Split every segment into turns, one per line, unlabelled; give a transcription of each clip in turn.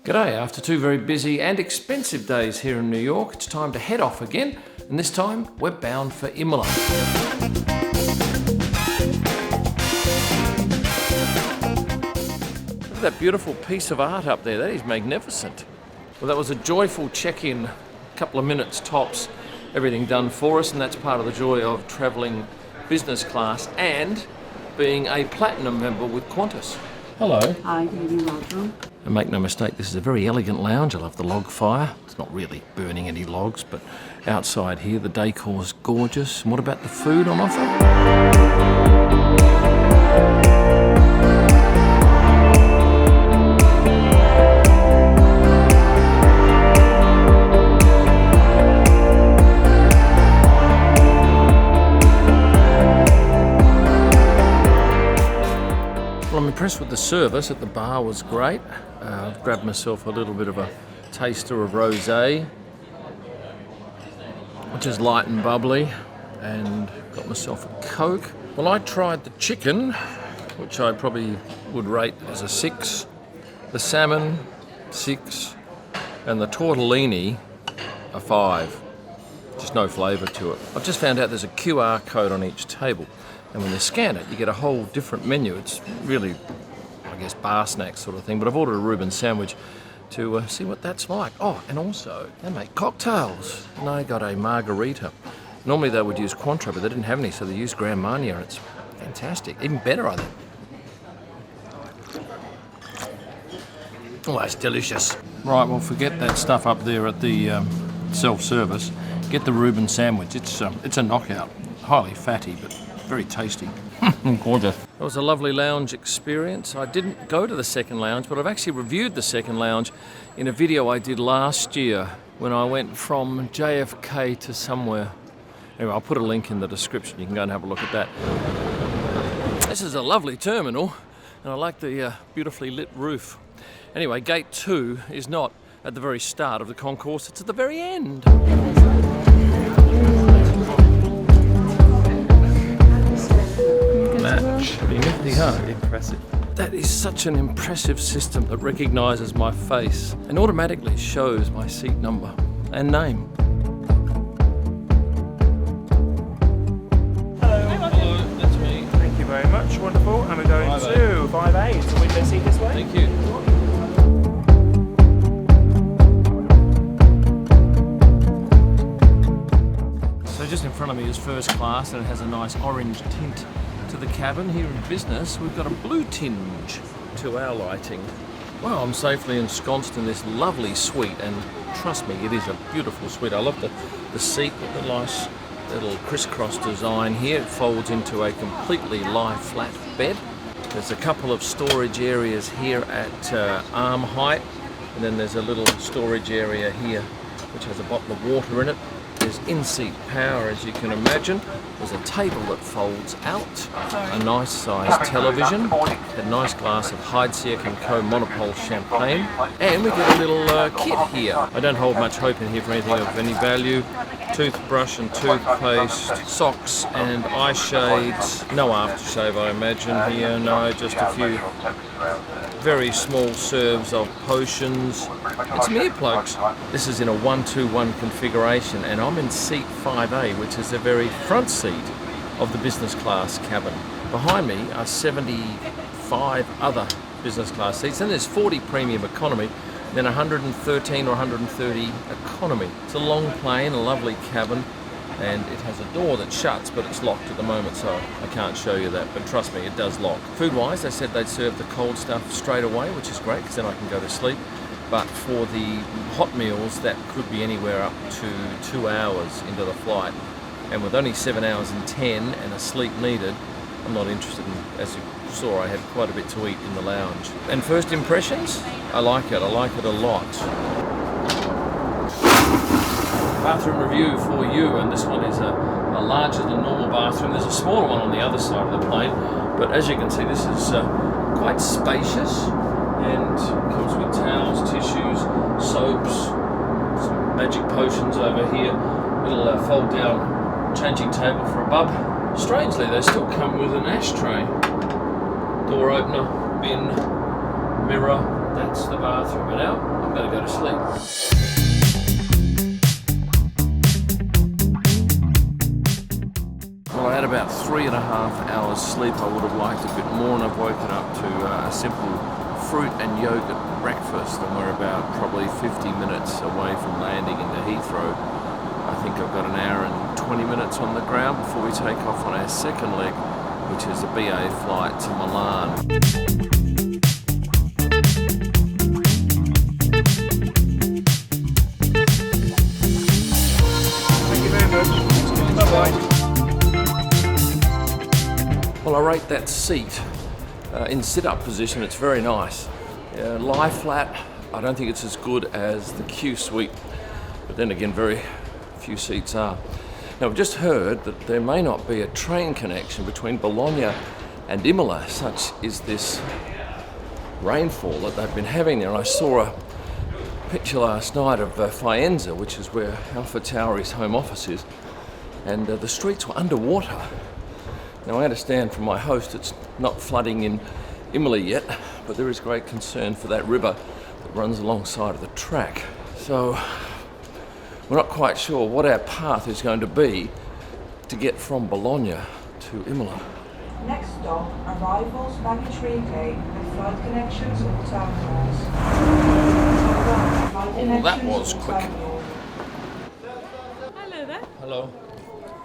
G'day, after 2 very busy and expensive days here in New York, it's time to head off again, and this time we're bound for Imola. Look at that beautiful piece of art up there, that is magnificent. Well, that was a joyful check-in, a couple of minutes tops, everything done for us, and that's part of the joy of travelling business class and being a platinum member with Qantas. Hello.
Hi, you're welcome.
And make no mistake, this is a very elegant lounge. I love the log fire. It's not really burning any logs, but outside here the decor's gorgeous. And what about the food on offer? Well, I'm impressed with the service at the bar, was great. I've grabbed myself a little bit of a taster of rosé, which is light and bubbly, and got myself a Coke. Well, I tried the chicken, which I probably would rate as a 6, the salmon 6, and the tortellini a 5. Just no flavour to it. I've just found out there's a QR code on each table, and when they scan it, you get a whole different menu. It's really, I guess, bar snack sort of thing, but I've ordered a Reuben sandwich to see what that's like. Oh, and also, they make cocktails. And I got a margarita. Normally they would use Cointreau, but they didn't have any, so they used Grand Marnier. It's fantastic. Even better, I think. Oh, that's delicious. Right, well, forget that stuff up there at the self-service. Get the Reuben sandwich. It's a knockout. Highly fatty, but very tasty. Gorgeous. It was a lovely lounge experience. I didn't go to the second lounge, but I've actually reviewed the second lounge in a video I did last year when I went from JFK to somewhere. Anyway, I'll put a link in the description. You can go and have a look at that. This is a lovely terminal, and I like the beautifully lit roof. Anyway, gate 2 is not at the very start of the concourse, it's at the very end.
Impressive.
That is such an impressive system that recognises my face and automatically shows my seat number and name.
Hello, that's me. Thank you very much, wonderful. And we're going to 5A, it's the window seat this way.
Thank you. So just in front of me is first class, and it has a nice orange tint to the cabin. Here in business, we've got a blue tinge to our lighting. Well, I'm safely ensconced in this lovely suite, and trust me, it is a beautiful suite. I love the seat with the nice little crisscross design here. It folds into a completely lie flat bed. There's a couple of storage areas here at arm height, and then there's a little storage area here which has a bottle of water in it. There's in-seat power, as you can imagine. There's a table that folds out, a nice sized television, a nice glass of Heidsieck & Co. Monopole champagne, and we get a little kit here. I don't hold much hope in here for anything of any value. Toothbrush and toothpaste, socks and eye shades. No aftershave, I imagine here, no, just a few very small serves of potions and some earplugs. This is in a 1-2-1 configuration, and I'm in seat 5A, which is the very front seat of the business class cabin. Behind me are 75 other business class seats, and there's 40 premium economy, then 113 or 130 economy. It's a long plane, a lovely cabin, and it has a door that shuts, but it's locked at the moment, so I can't show you that, but trust me, it does lock. Food-wise, they said they'd serve the cold stuff straight away, which is great, because then I can go to sleep. But for the hot meals, that could be anywhere up to 2 hours into the flight. And with only 7 hours and 10 and a sleep needed, I'm not interested in, as you saw, I had quite a bit to eat in the lounge. And first impressions? I like it a lot. Bathroom review for you, and this one is a larger than normal bathroom. There's a smaller one on the other side of the plane, but as you can see, this is quite spacious, and comes with towels, tissues, soaps, some magic potions over here, little fold down changing table for a bub. Strangely, they still come with an ashtray, door opener, bin, mirror, That's the bathroom, and now I'm going to go to sleep. Well, I had about 3.5 hours sleep. I would have liked a bit more, and I've woken up to a simple fruit and yogurt breakfast, and we're about probably 50 minutes away from landing into Heathrow. I think I've got an hour and 20 minutes on the ground before we take off on our second leg, which is a BA flight to Milan.
Thank you very much. Bye-bye.
Well, I rate that seat in sit-up position. It's very nice. Lie flat, I don't think it's as good as the Q suite, but then again, very few seats are. Now, we've just heard that there may not be a train connection between Bologna and Imola, such is this rainfall that they've been having there. And I saw a picture last night of Faenza, which is where Alpha Tauri's home office is, and the streets were underwater. Now, I understand from my host it's not flooding in Imola yet, but there is great concern for that river that runs alongside of the track. So we're not quite sure what our path is going to be to get from Bologna to Imola.
Next stop, arrivals, baggage reclaim with flight connections or terminals.
Well, that was quick.
Hello there.
Hello.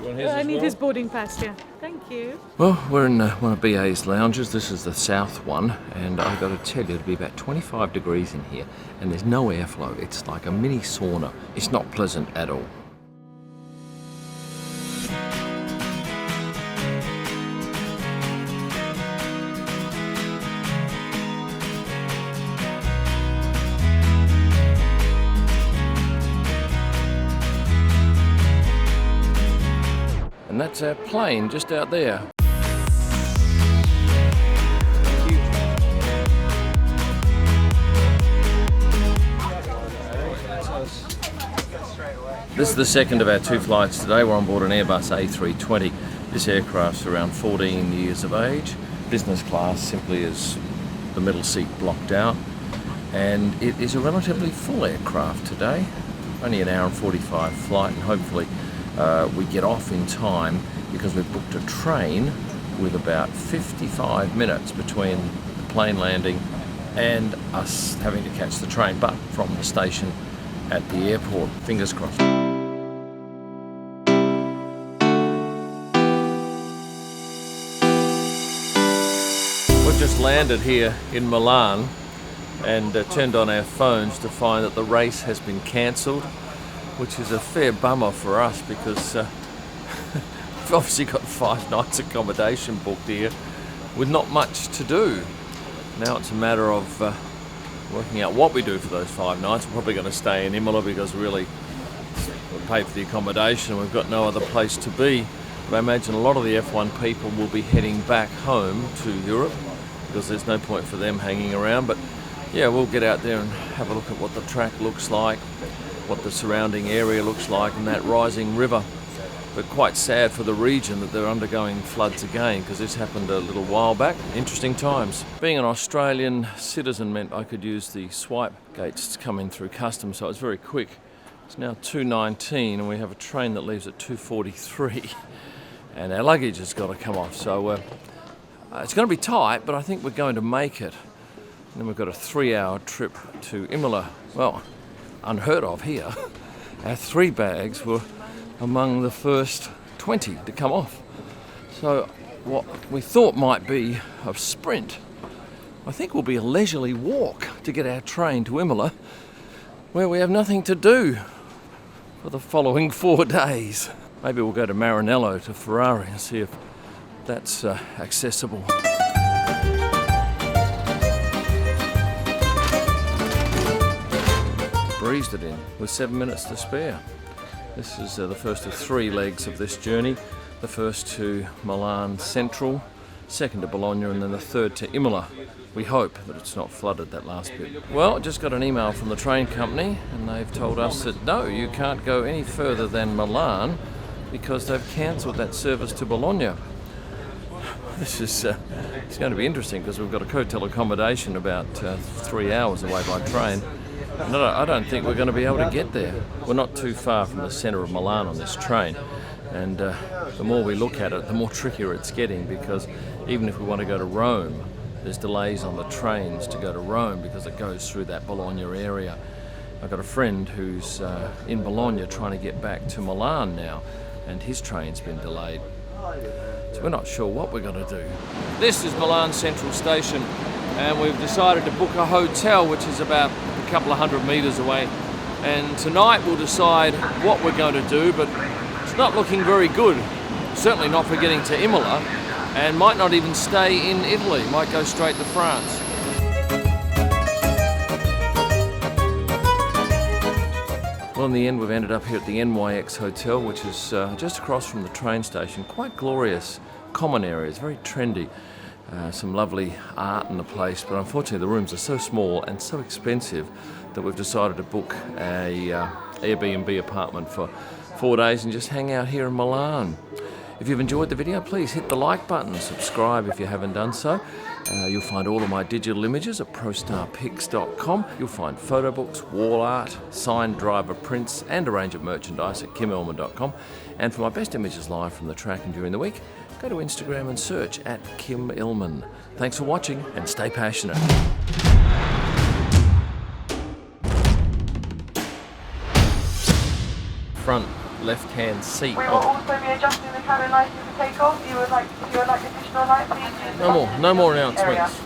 You want his
I
as
need
well?
his boarding pass, yeah. Thank you.
Well, we're in one of BA's lounges. This is the south one, and I've got to tell you, it'll be about 25 degrees in here, and there's no airflow. It's like a mini sauna. It's not pleasant at all. And that's our plane just out there. This is the second of our two flights today. We're on board an Airbus A320. This aircraft's around 14 years of age. Business class simply is the middle seat blocked out. And it is a relatively full aircraft today. Only an hour and 45 flight, and hopefully we get off in time because we've booked a train with about 55 minutes between the plane landing and us having to catch the train, but from the station at the airport. Fingers crossed. We've just landed here in Milan and turned on our phones to find that the race has been cancelled, which is a fair bummer for us because we've obviously got 5 nights accommodation booked here with not much to do. Now it's a matter of working out what we do for those 5 nights. We're probably going to stay in Imola because really we've paid for the accommodation and we've got no other place to be. But I imagine a lot of the F1 people will be heading back home to Europe because there's no point for them hanging around. But yeah, we'll get out there and have a look at what the track looks like, what the surrounding area looks like, and that rising river. But quite sad for the region that they're undergoing floods again, because this happened a little while back. Interesting times. Being an Australian citizen meant I could use the swipe gates to come in through customs, so it was very quick. It's now 2:19 and we have a train that leaves at 2:43 and our luggage has got to come off, so it's going to be tight, but I think we're going to make it. And then we've got a 3-hour trip to Imola. Well, unheard of here. Our 3 bags were among the first 20 to come off. So what we thought might be a sprint, I think will be a leisurely walk to get our train to Imola, where we have nothing to do for the following 4 days. Maybe we'll go to Maranello to Ferrari and see if that's accessible. Breezed it in with 7 minutes to spare. This is the first of 3 legs of this journey. The first to Milan Central, second to Bologna, and then the third to Imola. We hope that it's not flooded, that last bit. Well, just got an email from the train company and they've told us that no, you can't go any further than Milan because they've cancelled that service to Bologna. This is it's going to be interesting because we've got a hotel accommodation about 3 hours away by train. And I don't think we're going to be able to get there. We're not too far from the centre of Milan on this train. And the more we look at it, the more trickier it's getting, because even if we want to go to Rome, there's delays on the trains to go to Rome because it goes through that Bologna area. I've got a friend who's in Bologna trying to get back to Milan now, and his train's been delayed. So we're not sure what we're going to do. This is Milan Central Station, and we've decided to book a hotel which is about a couple of 100 metres away. And tonight we'll decide what we're going to do, but it's not looking very good. Certainly not for getting to Imola, and might not even stay in Italy, might go straight to France. Well, in the end, we've ended up here at the NYX Hotel, which is just across from the train station. Quite glorious common areas, very trendy. Some lovely art in the place, but unfortunately the rooms are so small and so expensive that we've decided to book a Airbnb apartment for 4 days and just hang out here in Milan. If you've enjoyed the video, please hit the like button, subscribe if you haven't done so. You'll find all of my digital images at prostarpics.com. You'll find photo books, wall art, signed driver prints, and a range of merchandise at kimellman.com. And for my best images live from the track and during the week, go to Instagram and search at Kim Illman. Thanks for watching, and stay passionate. Front left-hand seat.
We will also be adjusting the cabin lighting for takeoff. If you would like additional light, please use the
No more announcements.